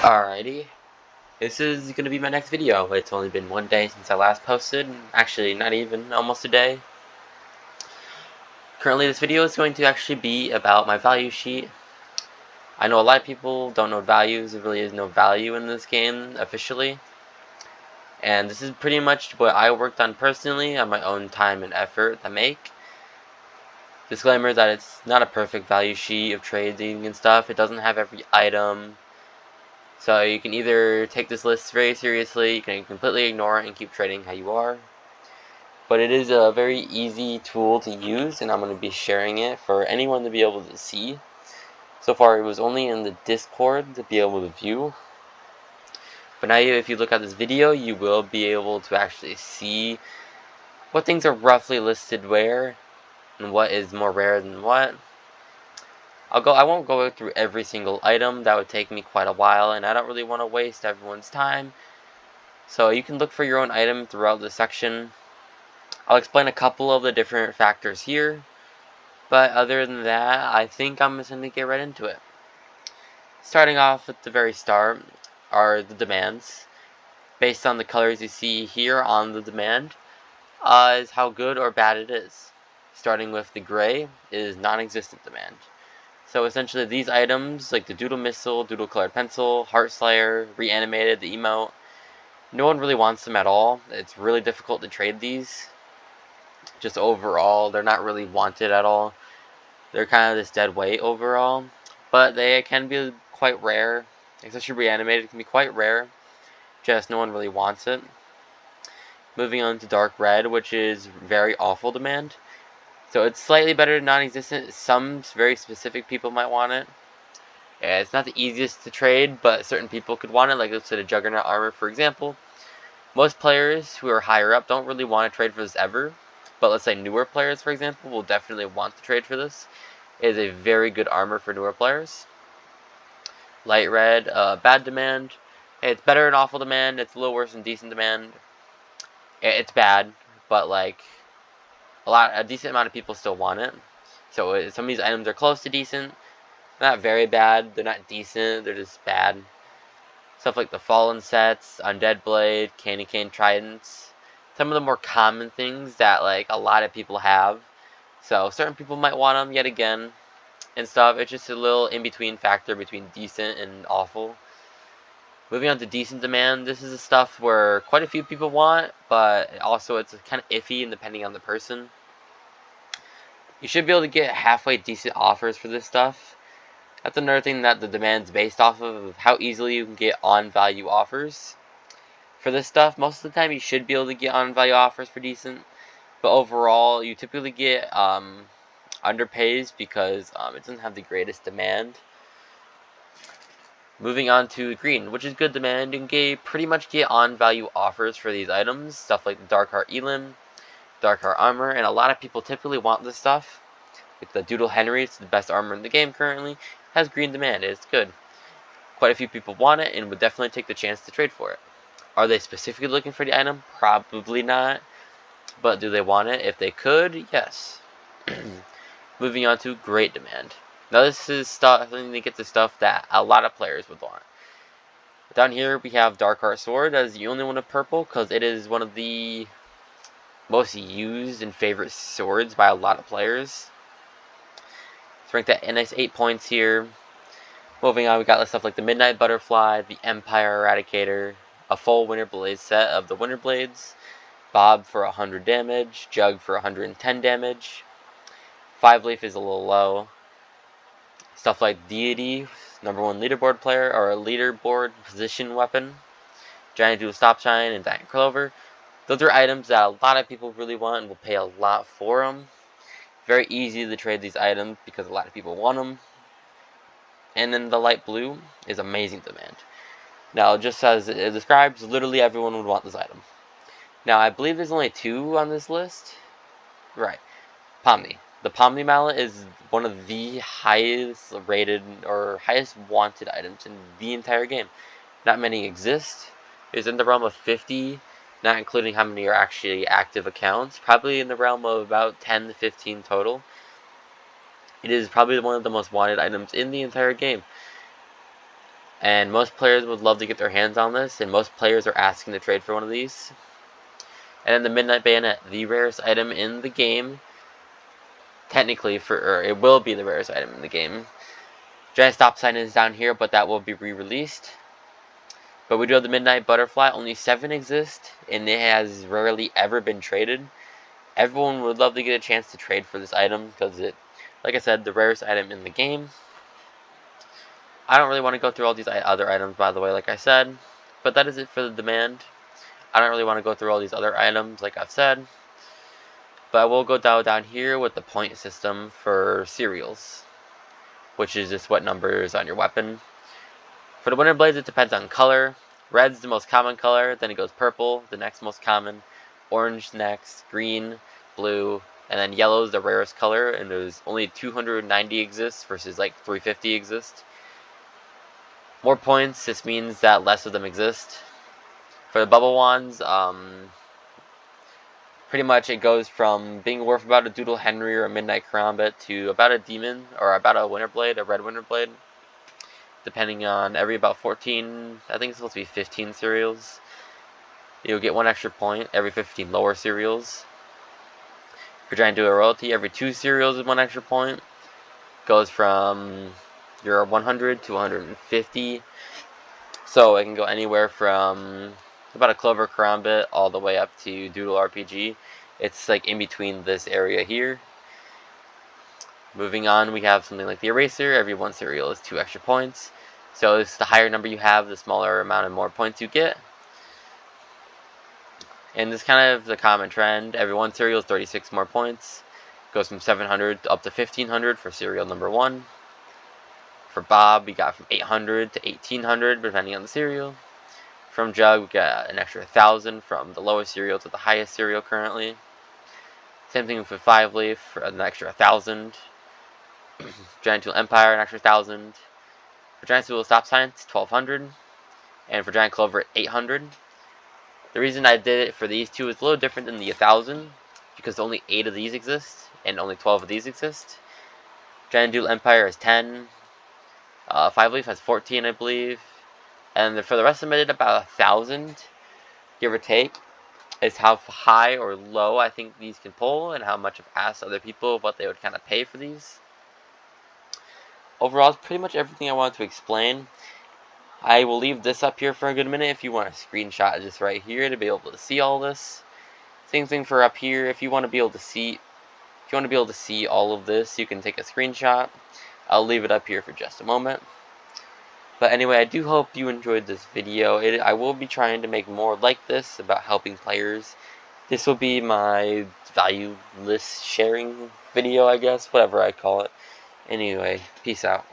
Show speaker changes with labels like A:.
A: Alrighty, this is going to be my next video. It's only been one day since I last posted. Actually, not even, almost a day. Currently, this video is going to actually be about my value sheet. I know a lot of people don't know values. There really is no value in this game, officially. And this is pretty much what I worked on personally, on my own time and effort to make. Disclaimer that it's not a perfect value sheet of trading and stuff. It doesn't have every item. So you can either take this list very seriously, you can completely ignore it and keep trading how you are. But it is a very easy tool to use, and I'm going to be sharing it for anyone to be able to see. So far it was only in the Discord to be able to view. But now if you look at this video, you will be able to actually see what things are roughly listed where, and what is more rare than what. I won't go through every single item. That would take me quite a while, and I don't really want to waste everyone's time. So you can look for your own item throughout the section. I'll explain a couple of the different factors here, but other than that, I think I'm just going to get right into it. Starting off at the very start are the demands. Based on the colors you see here on the demand, is how good or bad it is. Starting with the gray is non-existent demand. So essentially these items, like the Doodle Missile, Doodle Colored Pencil, Heart Slayer, Reanimated, the emote, no one really wants them at all. It's really difficult to trade these. Just overall, they're not really wanted at all. They're kind of this dead weight overall. But they can be quite rare. Especially Reanimated can be quite rare. Just no one really wants it. Moving on to Dark Red, which is very awful demand. So it's slightly better than non-existent. Some very specific people might want it. It's not the easiest to trade, but certain people could want it, like let's say the Juggernaut armor, for example. Most players who are higher up don't really want to trade for this ever, but let's say newer players, for example, will definitely want to trade for this. It is a very good armor for newer players. Light Red, bad demand. It's better than awful demand. It's a little worse than decent demand. It's bad, but like a decent amount of people still want it. So some of these items are close to decent. Not very bad. They're not decent. They're just bad. Stuff like the Fallen sets, Undead Blade, Candy Cane Tridents. Some of the more common things that like a lot of people have. So certain people might want them yet again and stuff. It's just a little in-between factor between decent and awful. Moving on to decent demand, this is the stuff where quite a few people want, but also it's kind of iffy and depending on the person. You should be able to get halfway decent offers for this stuff. That's another thing that the demand's based off of how easily you can get on value offers. For this stuff, most of the time you should be able to get on value offers for decent, but overall you typically get underpays because it doesn't have the greatest demand. Moving on to green, which is good demand. You can pretty much get on value offers for these items, stuff like the Dark Heart Elim, Dark Heart Armor, and a lot of people typically want this stuff. Like the Doodle Henry, it's the best armor in the game currently, has green demand. It's good. Quite a few people want it and would definitely take the chance to trade for it. Are they specifically looking for the item? Probably not. But do they want it? If they could, yes. Moving on to great demand. Now this is starting to get the stuff that a lot of players would want. Down here we have Dark Heart Sword. That is the only one of purple because it is one of the most used and favorite swords by a lot of players. It's ranked at a nice 8 points here. Moving on, we got stuff like the Midnight Butterfly, the Empire Eradicator, a full Winter Blade set of the Winter Blades, Bob for 100 damage, Jug for 110 damage. 5 Leaf is a little low. Stuff like Deity, #1 leaderboard player, or a leaderboard position weapon, Giant Dual Stop Shine, and Giant Clover. Those are items that a lot of people really want and will pay a lot for them. Very easy to trade these items because a lot of people want them. And then the light blue is amazing demand. Now, just as it describes, literally everyone would want this item. Now, I believe there's only 2 on this list. Right. Pomni. The Pomni Mallet is one of the highest rated or highest wanted items in the entire game. Not many exist. It's in the realm of 50, not including how many are actually active accounts. Probably in the realm of about 10 to 15 total. It is probably one of the most wanted items in the entire game. And most players would love to get their hands on this, and most players are asking to trade for one of these. And then the Midnight Bayonet, the rarest item in the game. Technically, or it will be the rarest item in the game. Giant Stop Sign is down here, but that will be re-released. But we do have the Midnight Butterfly. Only 7 exist, and it has rarely ever been traded. Everyone would love to get a chance to trade for this item, because it, like I said, the rarest item in the game. I don't really want to go through all these other items, by the way, like I said. But that is it for the demand. I don't really want to go through all these other items, like I've said. But I will go down here with the point system for cereals, which is just what number is on your weapon. For the Winter Blades, it depends on color. Red's the most common color, then it goes purple, the next most common. Orange next, green, blue, and then yellow is the rarest color, and there's only 290 exists versus like 350 exist. More points, this means that less of them exist. For the bubble wands, pretty much it goes from being worth about a Doodle Henry or a Midnight Karambit to about a Demon or about a Winter Blade, a Red Winter Blade. Depending on every about 14, I think it's supposed to be 15 cereals. You'll get 1 extra point every 15 lower cereals. If you're trying to do a royalty, every 2 cereals is 1 extra point. Goes from your 100 to 150. So it can go anywhere from about a Clover Karambit all the way up to Doodle RPG. It's like in between this area here. Moving on, we have something like the Eraser. Every 1 cereal is 2 extra points. So it's the higher number you have, the smaller amount of more points you get. And this is kind of the common trend. Every 1 cereal is 36 more points. Goes from 700 up to 1500 for cereal number 1. For Bob, we got from 800 to 1800, depending on the cereal. From Jug, we got an extra 1000 from the lowest cereal to the highest cereal currently. Same thing with 5 Leaf, for an extra 1000. Giant Tool Empire, an extra 1000. For Giant Tool Stop Sign, it's 1200. And for Giant Clover, 800. The reason I did it for these two is a little different than the 1000, because only 8 of these exist, and only 12 of these exist. Giant Tool Empire is 10. 5 Leaf has 14, I believe. And for the rest of them, I did about 1,000, give or take, is how high or low I think these can pull, and how much I've asked other people what they would kind of pay for these. Overall, it's pretty much everything I wanted to explain. I will leave this up here for a good minute if you want to screenshot this right here to be able to see all this. Same thing for up here. If you want to be able to see, all of this, you can take a screenshot. I'll leave it up here for just a moment. But anyway, I do hope you enjoyed this video. I will be trying to make more like this about helping players. This will be my value list sharing video, I guess, whatever I call it. Anyway, peace out.